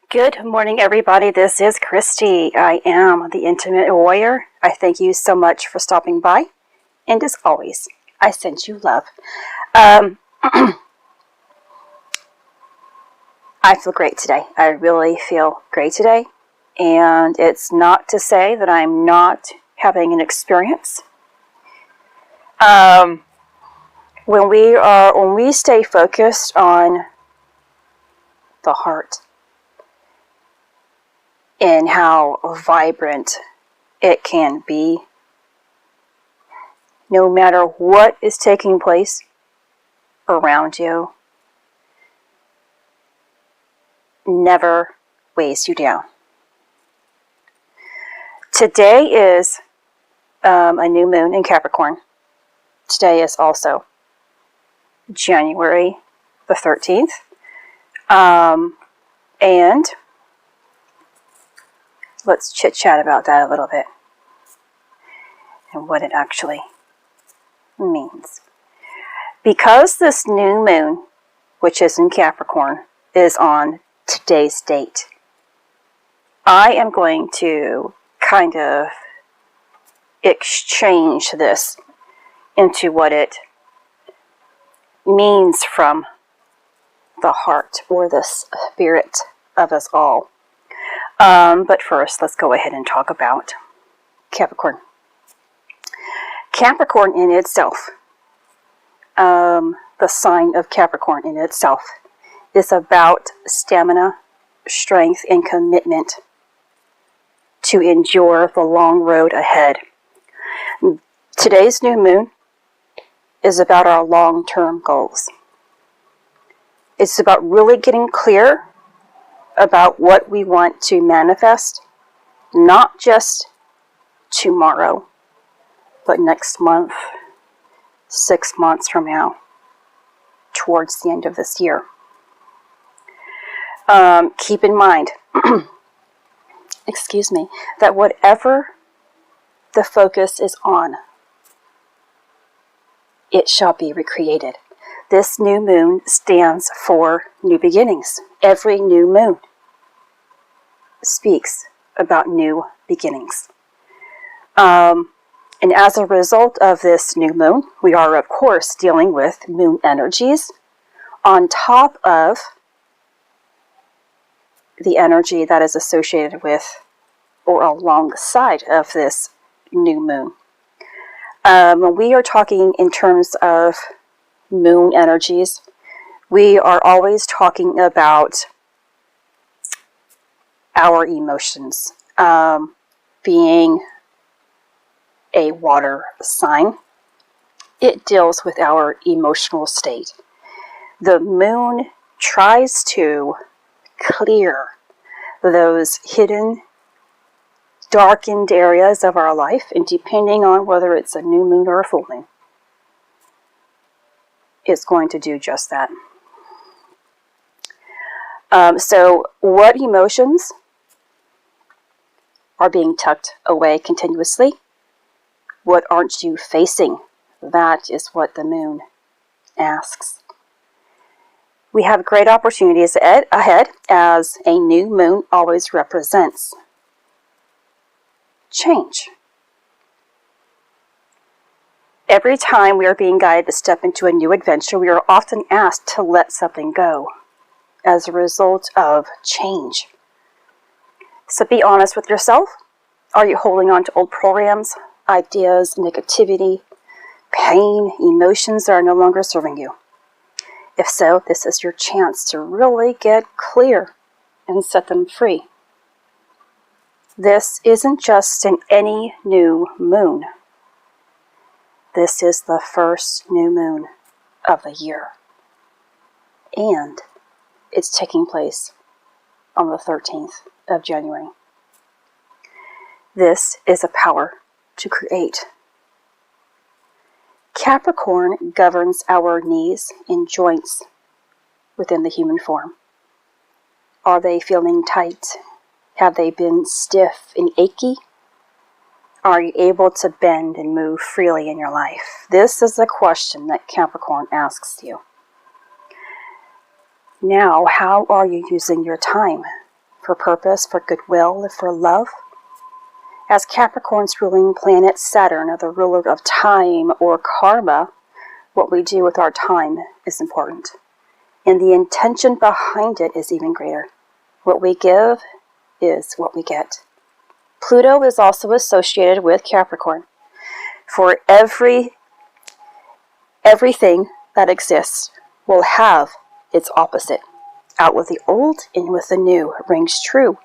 Good morning, everybody. This is Christy. I am the Intimate Warrior. I thank you so much for stopping by. And as always, I send you love. I feel great today. I really feel great today. And it's not to say that I'm not having an experience. When we stay focused on the heart and how vibrant it can be, no matter what is taking place around you, never weighs you down. Today is a new moon in Capricorn. Today is also January the 13th. And let's chit-chat about that a little bit and what it actually means. Because this new moon, which is in Capricorn, is on today's date, I am going to kind of exchange this into what it means from the heart or the spirit of us all. But first, let's go ahead and talk about Capricorn. Capricorn in itself, the sign of Capricorn in itself, is about stamina, strength, and commitment to endure the long road ahead. Today's new moon is about our long-term goals. It's about really getting clear about what we want to manifest, not just tomorrow, but next month, 6 months from now, towards the end of this year. Keep in mind, that whatever the focus is on, it shall be recreated. This new moon stands for new beginnings. Every new moon speaks about new beginnings. And as a result of this new moon, we are, of course, dealing with moon energies on top of the energy that is associated with or alongside of this new moon. When we are talking in terms of moon energies, we are always talking about our emotions. Being a water sign, it deals with our emotional state. The moon tries to clear those hidden, darkened areas of our life, and depending on whether it's a new moon or a full moon, it's going to do just that. So what emotions are being tucked away continuously? What aren't you facing? That is what the moon asks. We have great opportunities ahead, as a new moon always represents change. Every time we are being guided to step into a new adventure, we are often asked to let something go as a result of change. So be honest with yourself. Are you holding on to old programs, ideas, negativity, pain, emotions that are no longer serving you? If so, this is your chance to really get clear and set them free. This isn't just any new moon. This is the first new moon of the year. And it's taking place on the 13th of January. This is a power to create. Capricorn governs our knees and joints within the human form. Are they feeling tight? Have they been stiff and achy? Are you able to bend and move freely in your life? This is the question that Capricorn asks you. Now, how are you using your time for purpose, for goodwill, for love. As Capricorn's ruling planet Saturn, the ruler of time or karma, what we do with our time is important. And the intention behind it is even greater. What we give is what we get. Pluto is also associated with Capricorn. For everything that exists will have its opposite. Out with the old, in with the new, rings true.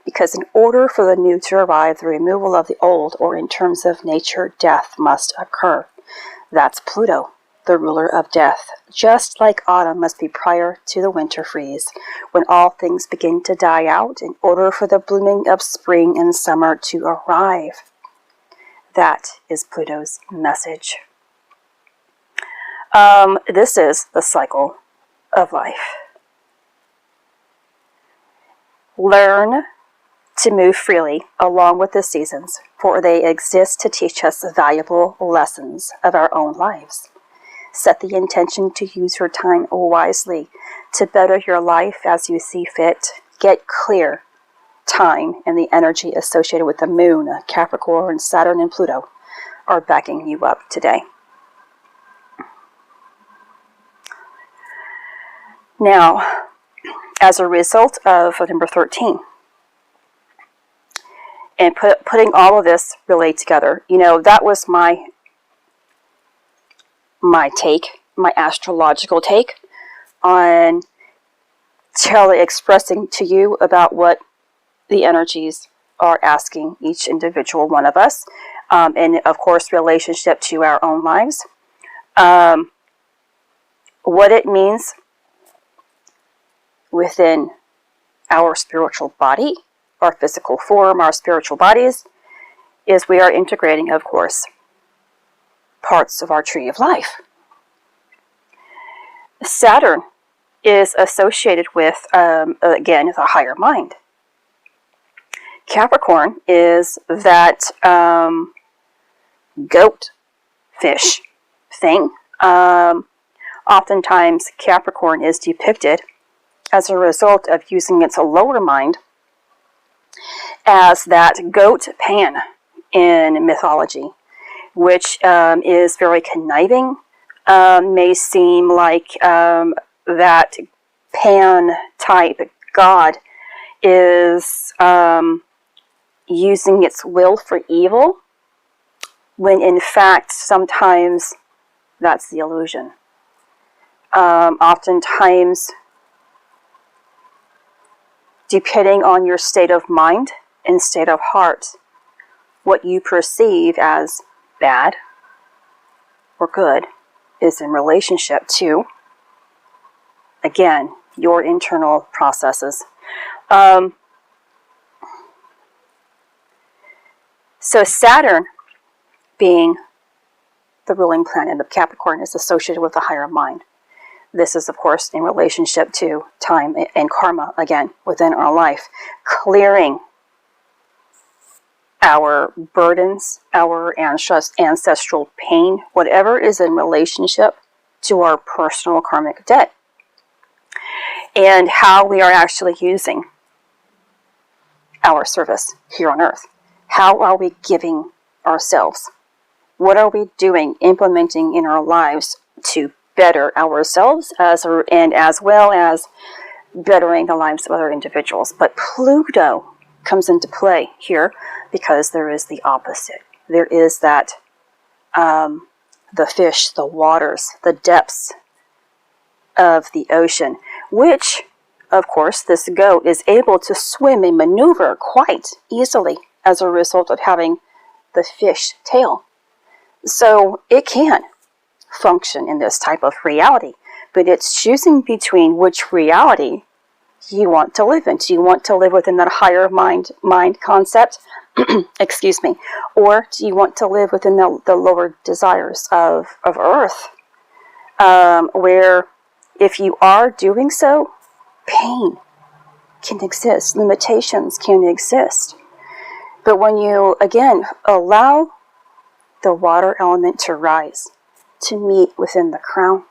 Because in order for the new to arrive, the removal of the old, or in terms of nature, death must occur. That's Pluto, the ruler of death. Just like autumn must be prior to the winter freeze, when all things begin to die out in order for the blooming of spring and summer to arrive. That is Pluto's message. This is the cycle of life. Learn to move freely along with the seasons, for they exist to teach us valuable lessons of our own lives. Set the intention to use your time wisely to better your life as you see fit. Get clear. Time and the energy associated with the moon, Capricorn, Saturn, and Pluto are backing you up today. Now, as a result of number 13, and putting all of this really together, that was my take, my astrological take on expressing to you about what the energies are asking each individual one of us, and of course relationship to our own lives, what it means within our spiritual body, our physical form, our spiritual bodies, is we are integrating, of course, parts of our tree of life. Saturn is associated with, again, the higher mind. Capricorn is that goat fish thing. Oftentimes, Capricorn is depicted as a result of using its lower mind as that goat Pan in mythology, which is very conniving, may seem like that Pan type god is using its will for evil, when in fact sometimes that's the illusion. Oftentimes, depending on your state of mind and state of heart, what you perceive as bad or good is in relationship to, again, your internal processes. So Saturn, being the ruling planet of Capricorn, is associated with the higher mind. This is, of course, in relationship to time and karma, again, within our life. Clearing our burdens, our ancestral pain, whatever is in relationship to our personal karmic debt. And how we are actually using our service here on earth. How are we giving ourselves? What are we doing, implementing in our lives to better ourselves and as well as bettering the lives of other individuals? But Pluto comes into play here because there is the opposite. There is that the fish, the waters, the depths of the ocean, which, of course, this goat is able to swim and maneuver quite easily as a result of having the fish tail. So it can function in this type of reality, but it's choosing between which reality you want to live in. Do you want to live within that higher mind concept, excuse me, or do you want to live within the lower desires of earth, where if you are doing so, pain can exist, limitations can exist. But when you, again, allow the water element to rise, to meet within the crown,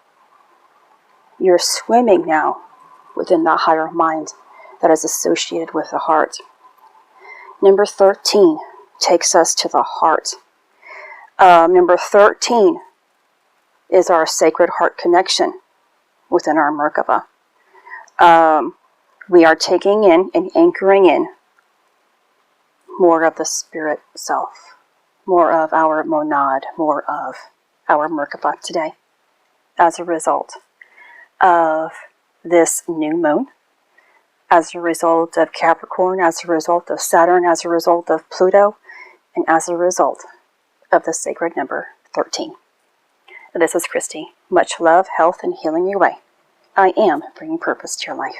you're swimming now within the higher mind, that is associated with the heart. Number 13 takes us to the heart. Number 13 is our sacred heart connection within our Merkaba. We are taking in and anchoring in more of the spirit self, more of our monad, more of our Merkaba today, as a result of this new moon, as a result of Capricorn, as a result of Saturn, as a result of Pluto, and as a result of the sacred number 13. This is Christy. Much love, health, and healing your way. I am bringing purpose to your life.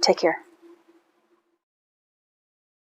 Take care.